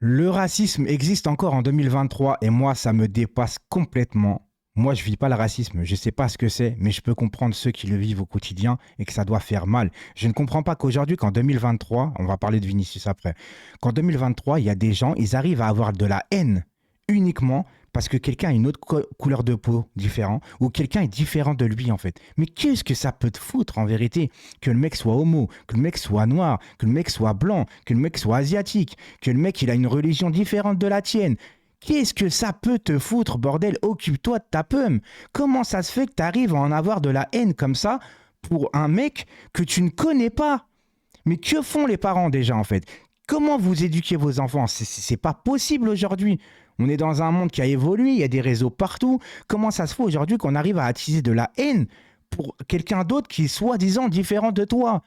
Le racisme existe encore en 2023 et moi, ça me dépasse complètement. Moi, je vis pas le racisme, je sais pas ce que c'est, mais je peux comprendre ceux qui le vivent au quotidien et que ça doit faire mal. Je ne comprends pas qu'aujourd'hui, qu'en 2023, on va parler de Vinicius après, qu'en 2023, il y a des gens, ils arrivent à avoir de la haine uniquement parce que quelqu'un a une autre couleur de peau différente ou quelqu'un est différent de lui en fait. Mais qu'est-ce que ça peut te foutre en vérité que le mec soit homo, que le mec soit noir, que le mec soit blanc, que le mec soit asiatique, que le mec il a une religion différente de la tienne. Qu'est-ce que ça peut te foutre, bordel? Occupe-toi de ta pomme. Comment ça se fait que tu arrives à en avoir de la haine comme ça pour un mec que tu ne connais pas? Mais que font les parents déjà en fait? Comment vous éduquez vos enfants? C'est pas possible aujourd'hui. On est dans un monde qui a évolué, il y a des réseaux partout. Comment ça se fait aujourd'hui qu'on arrive à attiser de la haine pour quelqu'un d'autre qui est soi-disant différent de toi?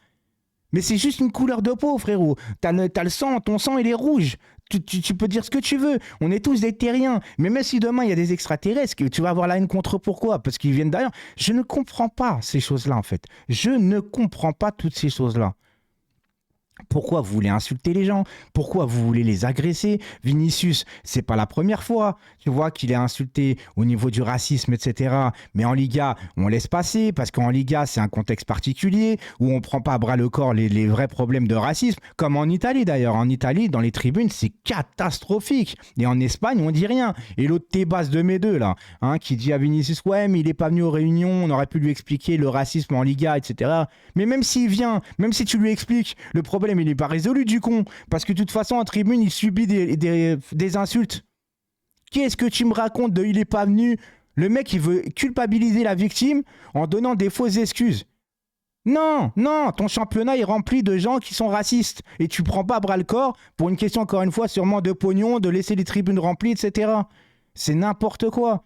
Mais c'est juste une couleur de peau, frérot. T'as le sang, ton sang il est rouge. Tu peux dire ce que tu veux. On est tous des terriens. Mais même si demain il y a des extraterrestres, tu vas avoir la haine contre eux. Pourquoi? Parce qu'ils viennent d'ailleurs. Je ne comprends pas ces choses-là en fait. Je ne comprends pas toutes ces choses-là. Pourquoi vous voulez insulter les gens? Pourquoi vous voulez les agresser? Vinicius, c'est pas la première fois, tu vois, qu'il est insulté au niveau du racisme, etc. Mais en Liga, on laisse passer parce qu'en Liga, c'est un contexte particulier où on prend pas à bras le corps les vrais problèmes de racisme, comme en Italie d'ailleurs. En Italie, dans les tribunes, c'est catastrophique. Et en Espagne, on dit rien. Et l'autre Tebas de mes deux, là, hein, qui dit à Vinicius, ouais, mais il est pas venu aux réunions, on aurait pu lui expliquer le racisme en Liga, etc. Mais même s'il vient, même si tu lui expliques, le problème, il n'est pas résolu du con. Parce que de toute façon, en tribune, il subit des insultes. Qu'est-ce que tu me racontes de il n'est pas venu? Le mec, il veut culpabiliser la victime en donnant des fausses excuses. Non, non, ton championnat est rempli de gens qui sont racistes. Et tu prends pas à bras le corps pour une question, encore une fois, sûrement de pognon, de laisser les tribunes remplies, etc. C'est n'importe quoi.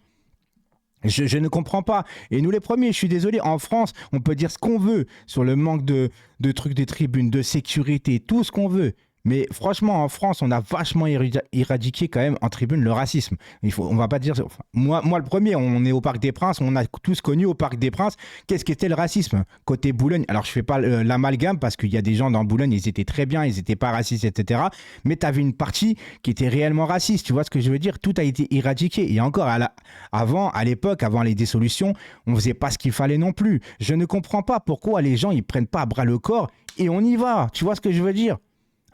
Je ne comprends pas. Et nous les premiers, je suis désolé, en France, on peut dire ce qu'on veut sur le manque de trucs des tribunes, de sécurité, tout ce qu'on veut. Mais franchement, en France, on a vachement éradiqué quand même en tribune le racisme. On va pas dire... Enfin, moi, le premier, on est au Parc des Princes, on a tous connu au Parc des Princes qu'est-ce qu'était le racisme côté Boulogne. Alors, je fais pas l'amalgame parce qu'il y a des gens dans Boulogne, ils étaient très bien, ils étaient pas racistes, etc. Mais tu avais une partie qui était réellement raciste. Tu vois ce que je veux dire? Tout a été éradiqué. Et encore, à l'époque, avant les dissolutions, on faisait pas ce qu'il fallait non plus. Je ne comprends pas pourquoi les gens, ils prennent pas à bras le corps et on y va. Tu vois ce que je veux dire?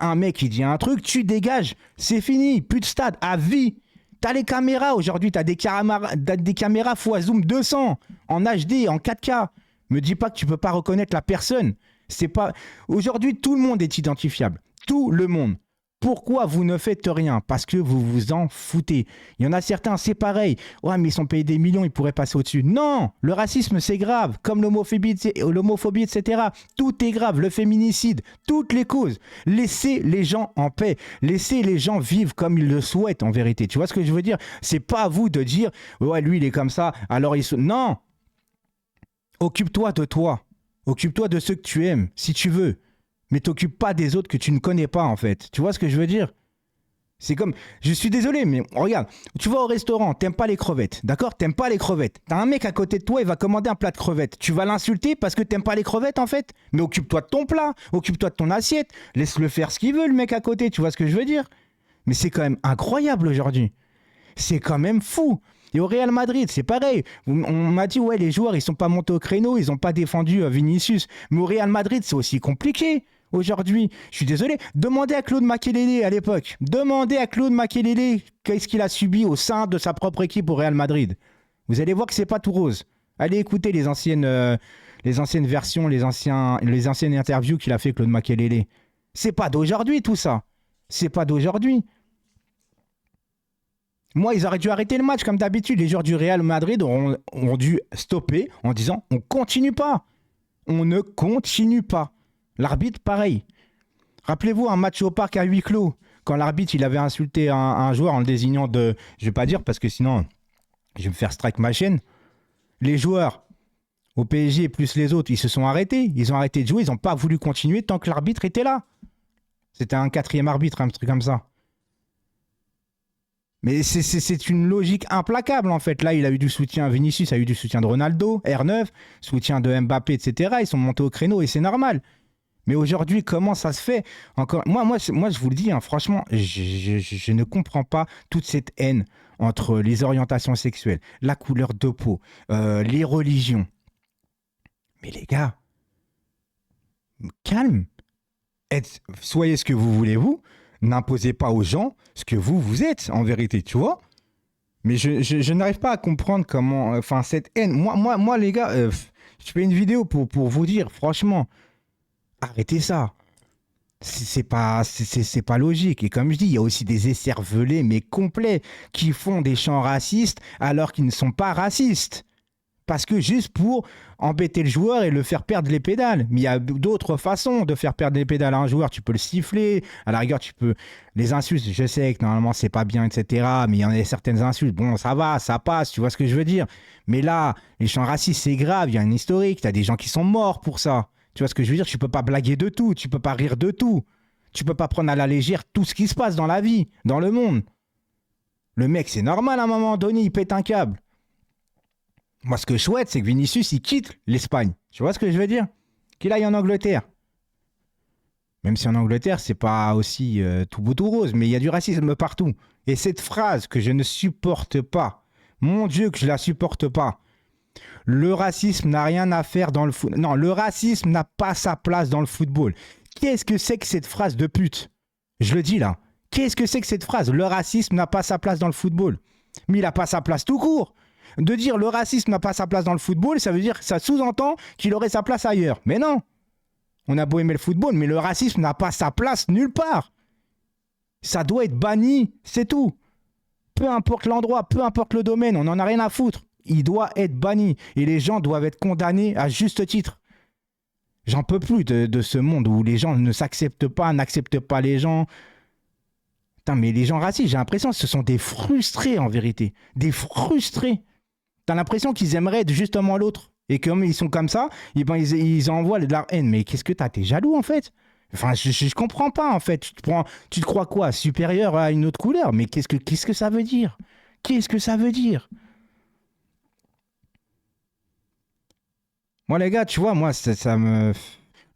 Un mec, il dit un truc, tu dégages, c'est fini, plus de stade, à vie. T'as les caméras aujourd'hui, t'as des caméras fois zoom 200, en HD, en 4K. Me dis pas que tu peux pas reconnaître la personne. C'est pas... Aujourd'hui, tout le monde est identifiable. Tout le monde. Pourquoi vous ne faites rien? Parce que vous vous en foutez. Il y en a certains, c'est pareil. Ouais, mais ils sont payés des millions, ils pourraient passer au-dessus. Non, le racisme, c'est grave. Comme l'homophobie, etc. Tout est grave. Le féminicide, toutes les causes. Laissez les gens en paix. Laissez les gens vivre comme ils le souhaitent, en vérité. Tu vois ce que je veux dire? C'est pas à vous de dire, ouais, lui, il est comme ça, alors il se... Non! Occupe-toi de toi. Occupe-toi de ceux que tu aimes, si tu veux. Mais t'occupes pas des autres que tu ne connais pas, en fait. Tu vois ce que je veux dire? C'est comme... Je suis désolé, mais regarde. Tu vas au restaurant, t'aimes pas les crevettes. D'accord? T'aimes pas les crevettes. T'as un mec à côté de toi, il va commander un plat de crevettes. Tu vas l'insulter parce que t'aimes pas les crevettes, en fait? Mais occupe-toi de ton plat. Occupe-toi de ton assiette. Laisse-le faire ce qu'il veut, le mec à côté. Tu vois ce que je veux dire? Mais c'est quand même incroyable aujourd'hui. C'est quand même fou. Et au Real Madrid, c'est pareil. On m'a dit, ouais, les joueurs, ils sont pas montés au créneau, ils ont pas défendu Vinicius. Mais au Real Madrid, c'est aussi compliqué. Aujourd'hui, je suis désolé, demandez à Claude Makelele à l'époque. Demandez à Claude Makelele qu'est-ce qu'il a subi au sein de sa propre équipe au Real Madrid. Vous allez voir que c'est pas tout rose. Allez écouter les anciennes versions, les anciennes interviews qu'il a fait Claude Makelele. C'est pas d'aujourd'hui tout ça. C'est pas d'aujourd'hui. Moi, ils auraient dû arrêter le match comme d'habitude. Les joueurs du Real Madrid ont dû stopper en disant on continue pas. On ne continue pas. L'arbitre, pareil. Rappelez-vous un match au parc à huis clos, quand l'arbitre il avait insulté un joueur en le désignant de... Je vais pas dire parce que sinon, je vais me faire strike ma chaîne. Les joueurs au PSG plus les autres, ils se sont arrêtés. Ils ont arrêté de jouer, ils n'ont pas voulu continuer tant que l'arbitre était là. C'était un quatrième arbitre, un truc comme ça. Mais c'est une logique implacable en fait. Là, il a eu du soutien, Vinicius a eu du soutien de Ronaldo, R9, soutien de Mbappé, etc. Ils sont montés au créneau et c'est normal. Mais aujourd'hui, comment ça se fait? Encore, moi, je vous le dis, hein, franchement, je ne comprends pas toute cette haine entre les orientations sexuelles, la couleur de peau, les religions. Mais les gars, calme. Soyez ce que vous voulez, vous. N'imposez pas aux gens ce que vous êtes, en vérité, tu vois? Mais je n'arrive pas à comprendre comment. Enfin, cette haine. Moi les gars, je fais une vidéo pour vous dire, franchement, arrêtez ça. C'est pas logique. Et comme je dis, il y a aussi des écervelés, mais complets, qui font des chants racistes alors qu'ils ne sont pas racistes. Parce que juste pour embêter le joueur et le faire perdre les pédales. Mais il y a d'autres façons de faire perdre les pédales à un joueur. Tu peux le siffler, à la rigueur, tu peux... Les insultes, je sais que normalement, c'est pas bien, etc. Mais il y en a certaines insultes. Bon, ça va, ça passe, tu vois ce que je veux dire. Mais là, les chants racistes, c'est grave, il y a un historique. Tu as des gens qui sont morts pour ça. Tu vois ce que je veux dire? Tu peux pas blaguer de tout, tu peux pas rire de tout. Tu peux pas prendre à la légère tout ce qui se passe dans la vie, dans le monde. Le mec, c'est normal à un moment donné, il pète un câble. Moi, ce que je souhaite, c'est que Vinicius, il quitte l'Espagne. Tu vois ce que je veux dire? Qu'il aille en Angleterre. Même si en Angleterre, c'est pas aussi tout beau tout rose, mais il y a du racisme partout. Et cette phrase que je ne supporte pas, mon Dieu que je la supporte pas, le racisme n'a rien à faire dans le foot. Non, le racisme n'a pas sa place dans le football. Qu'est-ce que c'est que cette phrase de pute? Je le dis là. Qu'est-ce que c'est que cette phrase? Le racisme n'a pas sa place dans le football. Mais il n'a pas sa place tout court. De dire le racisme n'a pas sa place dans le football, ça veut dire, ça sous-entend qu'il aurait sa place ailleurs. Mais non. On a beau aimer le football, mais le racisme n'a pas sa place nulle part. Ça doit être banni, c'est tout. Peu importe l'endroit, peu importe le domaine, on n'en a rien à foutre. Il doit être banni. Et les gens doivent être condamnés à juste titre. J'en peux plus de ce monde où les gens ne s'acceptent pas, n'acceptent pas les gens. Putain, mais les gens racistes, j'ai l'impression que ce sont des frustrés en vérité. Des frustrés. T'as l'impression qu'ils aimeraient être justement l'autre. Et comme ils sont comme ça, ils envoient de la haine. Mais qu'est-ce que t'as? T'es jaloux en fait? Enfin, je comprends pas en fait. Tu te crois quoi? Supérieur à une autre couleur? Mais qu'est-ce que ça veut dire? Qu'est-ce que ça veut dire? Moi, les gars, tu vois, moi, ça me.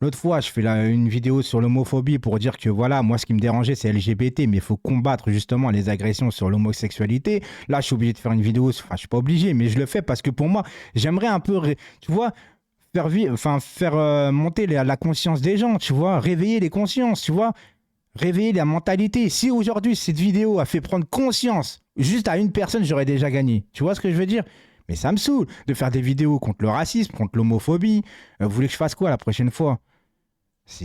L'autre fois, je fais une vidéo sur l'homophobie pour dire que voilà, moi, ce qui me dérangeait, c'est LGBT, mais il faut combattre justement les agressions sur l'homosexualité. Là, je suis obligé de faire une vidéo, enfin, je suis pas obligé, mais je le fais parce que pour moi, j'aimerais un peu, tu vois, faire monter la conscience des gens, tu vois, réveiller les consciences, tu vois, réveiller la mentalité. Si aujourd'hui, cette vidéo a fait prendre conscience juste à une personne, j'aurais déjà gagné. Tu vois ce que je veux dire? Mais ça me saoule de faire des vidéos contre le racisme, contre l'homophobie. Vous voulez que je fasse quoi la prochaine fois?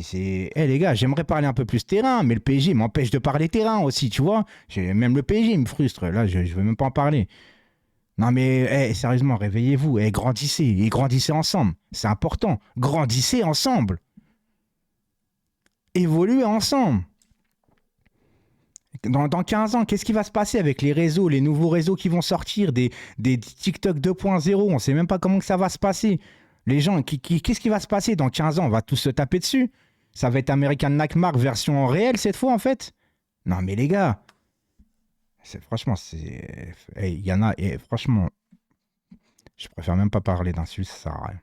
Les gars, j'aimerais parler un peu plus terrain, mais le PSG m'empêche de parler terrain aussi, tu vois. Même le PSG me frustre. Là, je veux même pas en parler. Non mais, sérieusement, réveillez-vous. Grandissez. Et grandissez ensemble. C'est important. Grandissez ensemble. Évoluez ensemble. Dans 15 ans, qu'est-ce qui va se passer avec les réseaux, les nouveaux réseaux qui vont sortir, des TikTok 2.0? On ne sait même pas comment que ça va se passer. Les gens, qu'est-ce qui va se passer dans 15 ans? On va tous se taper dessus. Ça va être American Nightmare version réelle cette fois, en fait? Non, mais les gars, franchement, il y en a, et franchement, je préfère même pas parler d'insultes, ça sert à rien.